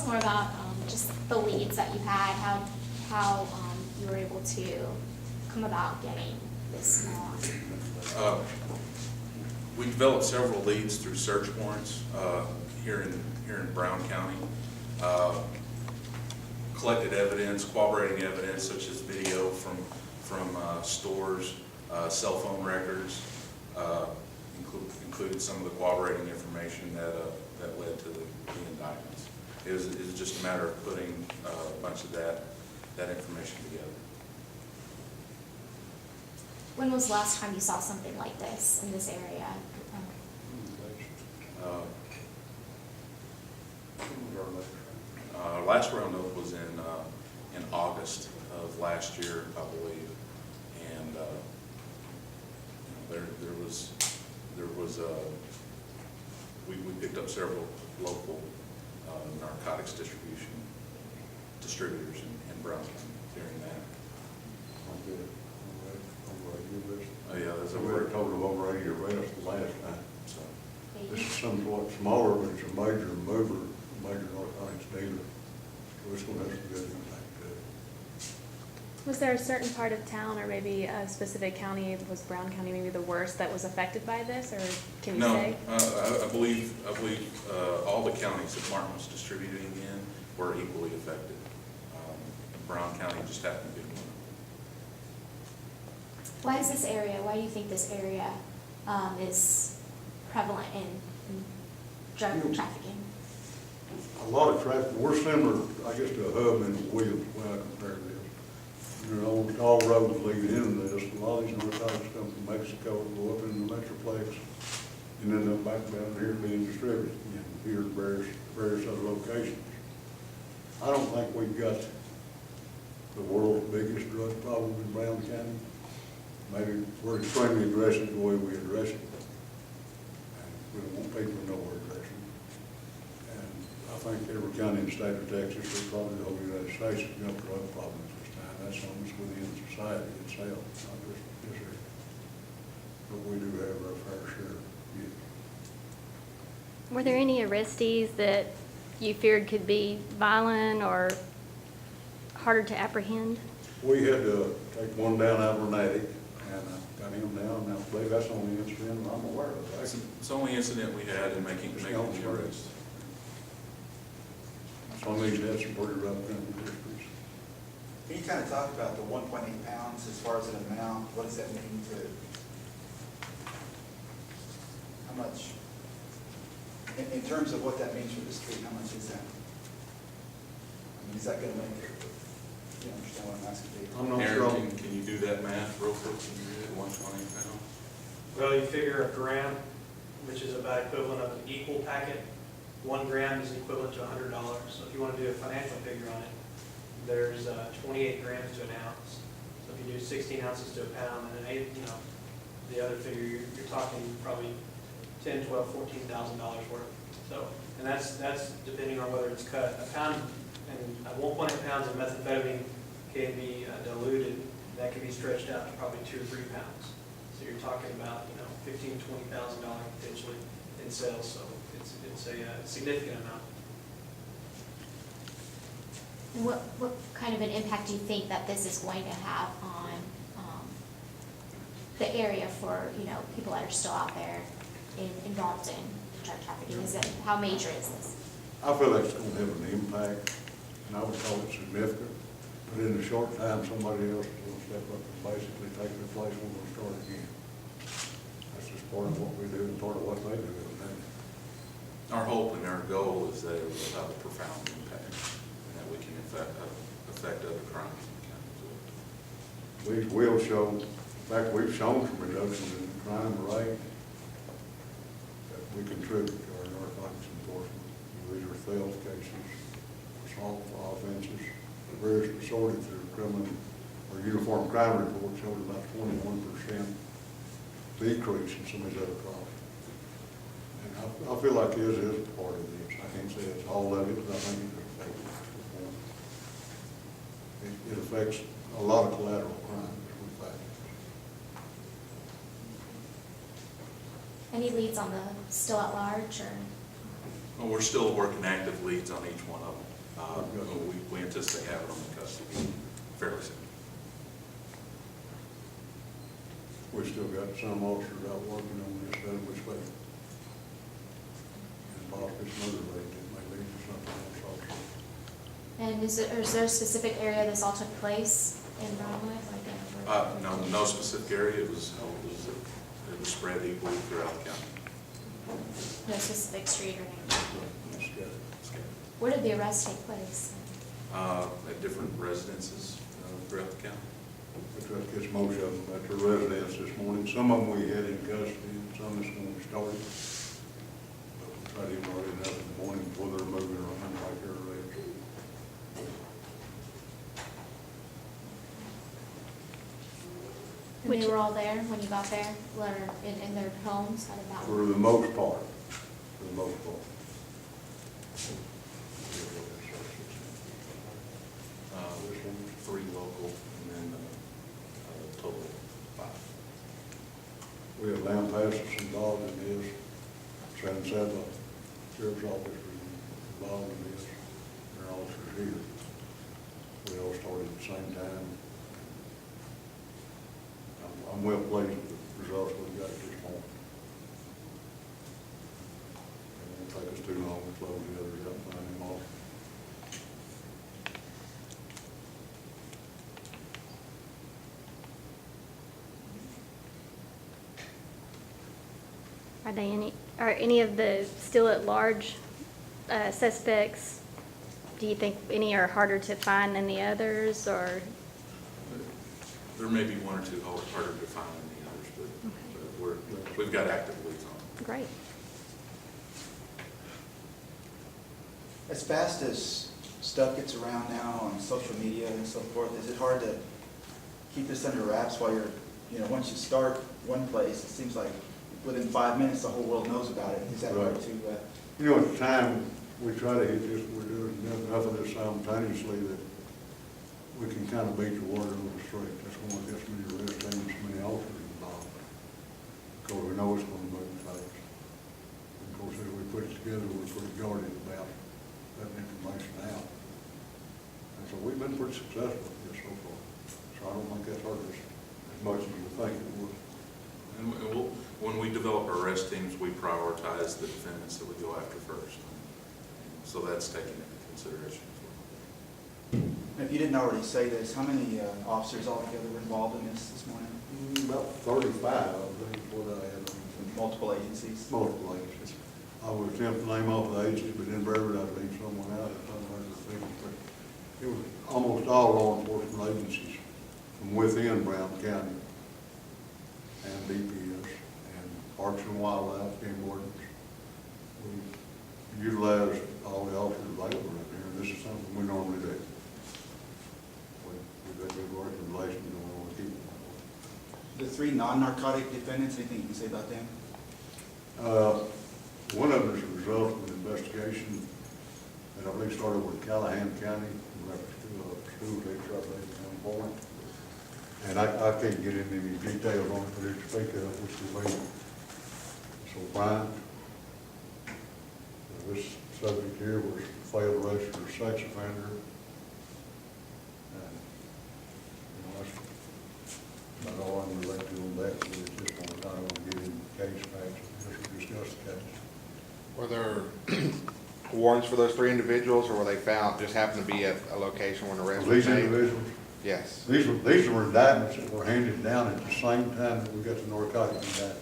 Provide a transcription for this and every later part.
us more about just the leads that you had, how you were able to come about getting this small. We developed several leads through search warrants here in Brown County. Collected evidence, corroborating evidence such as video from stores, cell phone records, included some of the corroborating information that led to the indictments. It was just a matter of putting a bunch of that information together. When was the last time you saw something like this in this area? Last roundup was in August of last year, I believe, and there was we picked up several local narcotics distributors in Brown County during that. Oh yeah, that's So we were told of over 80 arrests the last time. So This is somewhat smaller, but it's a major mover, a major narcotics dealer. So it's going to have some good impact to it. Was there a certain part of town or maybe a specific county, was Brown County maybe the worst that was affected by this, or can you say? I believe all the counties that Martin was distributing in were equally affected. Brown County just happened to be one. Why is this area, why do you think this area is prevalent in drug trafficking? A lot of traffic, we're similar, I guess, to a hub in Williams when I compare this. You know, all roads lead into this. A lot of these narcotics come from Mexico, go up into the Metroplex, and end up back down here being distributed here at various other locations. I don't think we've got the world's biggest drug problem in Brown County. Maybe we're extremely aggressive the way we address it. And we don't want people to know we're aggressive. And I think every county in the state of Texas, or probably the whole United States, has got drug problems this time. That's almost within society itself, not just this area. But we do have our fair share. Yeah. Were there any arrestees that you feared could be violent or harder to apprehend? We had to take one down out of Vernatic, and got him down, and I believe that's the only incident I'm aware of. It's the only incident we had in making the arrest. Some of these had some pretty rough criminal histories. Can you kind of talk about the 1.8 pounds as far as an amount? What does that mean to, how much, in terms of what that means for the street, how much is that? I mean, is that going to make it, you understand what I'm asking? I'm not Aaron, sure. can you do that math real quick? Can you do it 120 pounds? Well, you figure a gram, which is about equivalent of an equal packet. 1 gram is equivalent to $100. So if you want to do a financial figure on it, there's 28 grams to an ounce. So if you do 16 ounces to a pound, and an 8, the other figure, you're talking probably $10, $12, $14,000 worth. So, and that's depending on whether it's cut. A pound, and 1.8 pounds of methamphetamine can be diluted. That can be stretched out to probably 2 or 3 pounds. So you're talking about $15,000, $20,000 potentially in sales. So it's a significant amount. What kind of an impact do you think that this is going to have on the area for people that are still out there involved in drug trafficking? How major is this? I feel like it's going to have an impact, and I would call it significant. But in a short time, somebody else is going to step up and basically take their place. We're going to start again. That's just part of what we do and part of what they do. Our hope and our goal is that it will have a profound impact and that we can affect other crimes in the county. We will show, in fact, we've shown some reductions in the crime rate that we contribute to our narcotics enforcement. These are theft cases, assault offenses, various assorted through criminal or uniform crime reports showed about 21% decrease in some of these other crimes. And I feel like this is part of this. I can't say it's all of it, but I think it affects a lot of collateral crime. Any leads on the still at large or? Well, we're still working active leads on each one of them. We anticipate having them in custody fairly soon. We still got some officers out working on this, which way. And possibly some other lady that may lead to something else also. And is there a specific area this all took place in Brownwood? No specific area. It was spread equally throughout the county. No specific street or name? That's good. Where did the arrest take place? At different residences throughout the county. We tried to catch most of them at their residence this morning. Some of them we had in custody, and some this morning started. But we tried to get already enough in the morning before they're moving around like they're arrested. And they were all there when you got there, or in their homes? How did that For work? the most part, for the most part. This one, 3 local, and then a total of 5. We have land passes involved in this. San Saba Sheriff's Office was involved in this. Their officers here. We all started at the same time. I'm well pleased with the results we've got at this point. It won't take us too long to close the others up and find them all. Are any of the still at large suspects, do you think any are harder to find than the others, or? There may be 1 or 2 harder to find than the others, but we've got active leads on them. Great. As fast as stuff gets around now on social media and so forth, is it hard to keep this under wraps while you're, once you start one place, it seems like within 5 minutes, the whole world knows about it. Is that hard to? At the time, we try to hit this, we're doing enough of this simultaneously that we can kind of beat the word on the street. That's why we get so many arrests and so many officers involved. Because we know it's going to move fast. And of course, as we put it together, we're pretty guarded about letting information out. And so we've been pretty successful with this so far. So I don't think that's hurt us as much as you think it would. And when we develop our arrest teams, we prioritize the defendants that we go after first. So that's taken into consideration as well. If you didn't already say this, how many officers altogether were involved in this morning? About 35, I think, is what I had. From multiple agencies? Multiple agencies. I would attempt to name off the agencies, but in Brownwood, I'd leave someone out if I'm going to think. But it was almost all law enforcement agencies from within Brown County and DPS and Parks and Wildlife, game wardens. We utilize all the officers available in here, and this is something we normally do. We've got good working relations, and we want to keep them. The 3 non-narcotic defendants, anything you can say about them? One of them is a result of an investigation that I believe started with Callahan County, in reference to a school teacher, I believe, in Point. And I can't get into any details on it, but it's speak of which is way. So Brian, this subject here was failed arrest for a sex offender. And, that's about all I'm related to on that, so at this point, I don't want to get into case facts, just discuss the case. Were there warrants for those 3 individuals, or were they found, just happened to be at a location when the arrest was These made? individuals, Yes. these were indictments that were handed down at the same time that we got the narcotic indictments.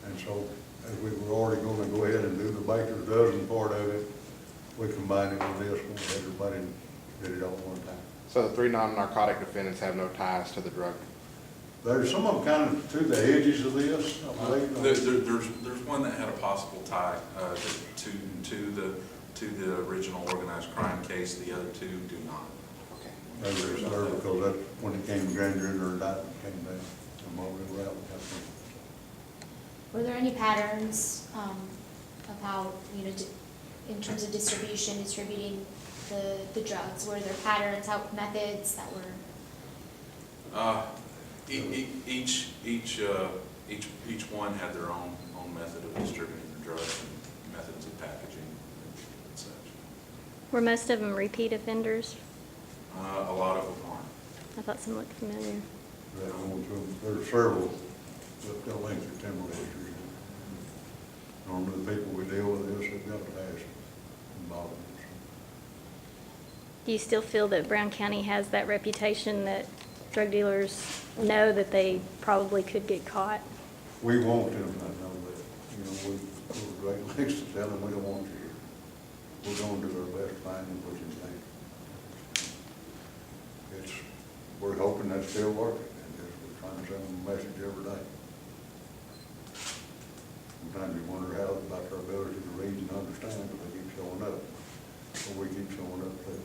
And so, as we were already going to go ahead and do the baker's dozen part of it, we combined it with this one, everybody did it all at one time. So the 3 non-narcotic defendants have no ties to the drug? There's some of them kind of to the edges of this, I believe. There's one that had a possible tie to the original organized crime case. The other 2 do not. Okay. Maybe it's there because that's when it came to grand jury, their indictment came down, and what we were out with. Were there any patterns of how, in terms of distributing the drugs? Were there patterns, how methods that were? Each one had their own method of distributing the drugs and method expensive packaging and such. Were most of them repeat offenders? A lot of them are. I thought some looked familiar. There's several that got lengthy criminal history. Normally the people we deal with this have got a past involved. Do you still feel that Brown County has that reputation that drug dealers know that they probably could get caught? We want them to know that, you know, we go to great lengths to tell them we don't want you here. We're gonna do our best to find them, what you think. We're hoping that's still working, and just we're trying to send them a message every day. Sometimes you wonder how about our ability to read and understand, but they keep showing up, or we keep showing up too.